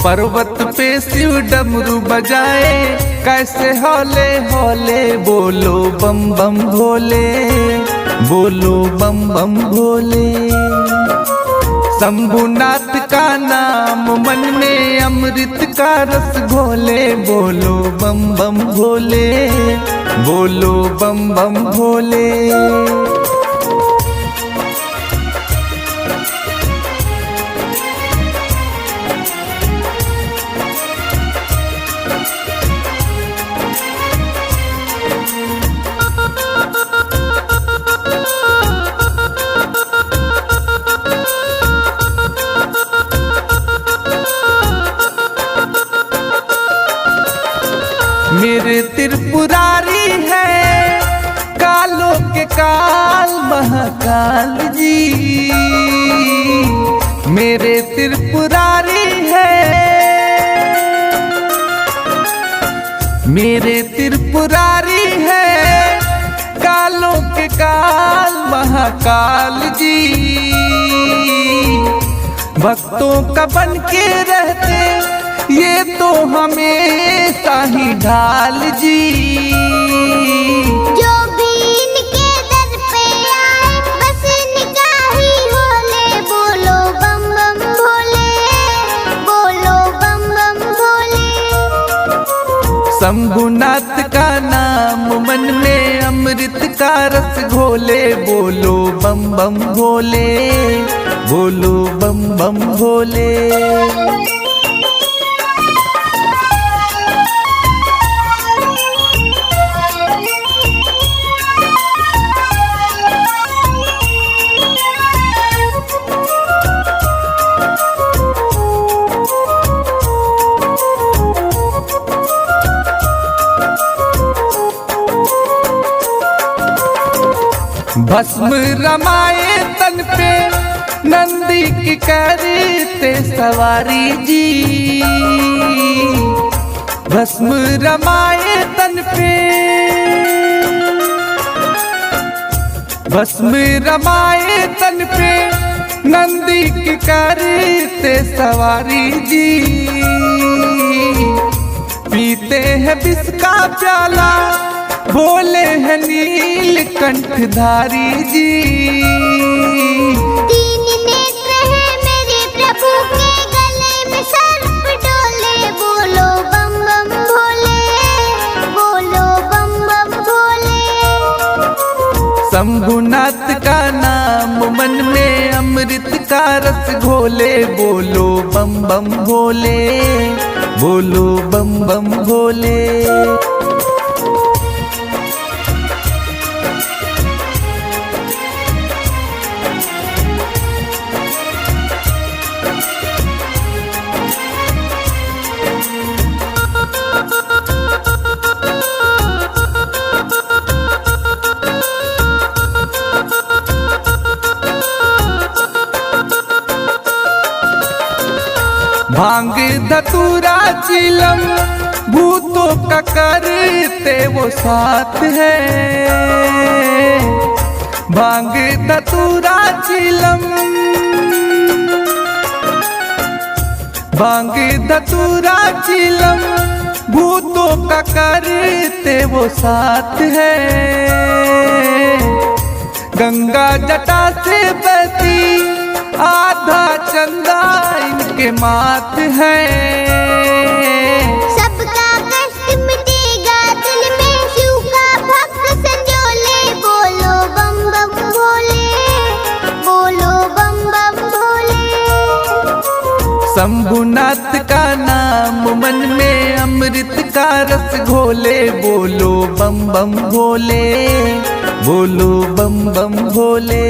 पर्वत पे शिव डमरू बजाए, कैसे हौले हौले बोलो बम बम भोले, बोलो बम बम भोले। शंभुनाथ का नाम मन में अमृत का रस घोले, बोलो बम बम भोले, बोलो बम बम भोले। मेरे त्रिपुरारी है कालों के काल महाकाल जी, मेरे त्रिपुरारी है, मेरे त्रिपुरारी है कालों के काल महाकाल जी। भक्तों का बन के रहते ये तो हमेशा ही ढाल जी। जो भी इनके दर पे आए बस इनका ही होले, बोलो बम बम भोले, बोलो बम बम भोले। शंभुनाथ का नाम मन में अमृत का रस घोले, बोलो बम बम भोले, बोलो बम बम भोले। भस्म रमाए तन पे नंदी की करते सवारी जी, भस्म रमाए तन पे, भस्म रमाए तन पे नंदी की करते सवारी जी। पीते हैं विष का प्याला बोले हैं नीलकंठधारी जी। तीन नेत्र है मेरे प्रभु के गले में सर्प डोले, बोलो बम बम भोले, बोलो बम बम भोले। शंभुनाथ का नाम मन में अमृत का रस घोले, बोलो बम बम भोले, बोलो बम बम भोले। भांग धतूरा चिलम भूतों का करते वो साथ है, भांग धतूरा चिलम, भांग धतूरा चिलम भूतों का करते वो साथ है। गंगा जटा से बहती आधा चंदा इनके माथ है। सबका कष्ट मिटेगा दिल में शिव का भक्त संजोले, बोलो बम बम भोले, बोलो बम बम भोले। शंभुनाथ का नाम मन में अमृत का रस घोले, बोलो बम बम भोले, बोलो बम बम भोले।